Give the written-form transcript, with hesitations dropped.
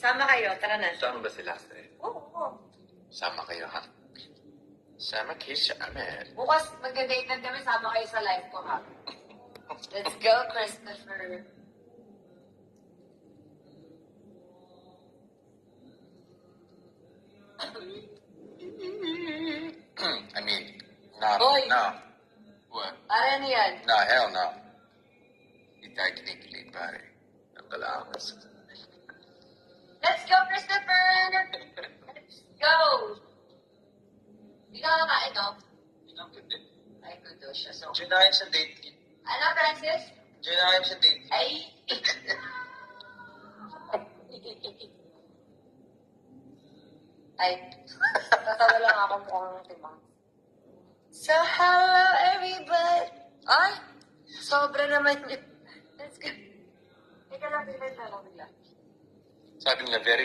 Sama kayo, tara na. Sama ba sila? Oo. Sama kayo, ha? Sama kayo sa amin. Bukas magda-date na kami, sama kayo sa live ko, ha? Let's go, Christopher. I mean, no, Boy. no. What? Para ano yan? No, hell no. Hindi tayo kinikilig, pare. Ang kalakas. Let's go, Christopher! Let's go! Hindi ka kakain, no? Ay, good daw siya. So, Diyan na kayo sa date. ano, Francis? Diyan na kayo sa date. Ay! Ay, tatawa lang ako mukhang timang. So, hello everybody! Ay! Sobra naman yun. Let's go. Teka lang, tingnan na lang nila. Sabi nila, very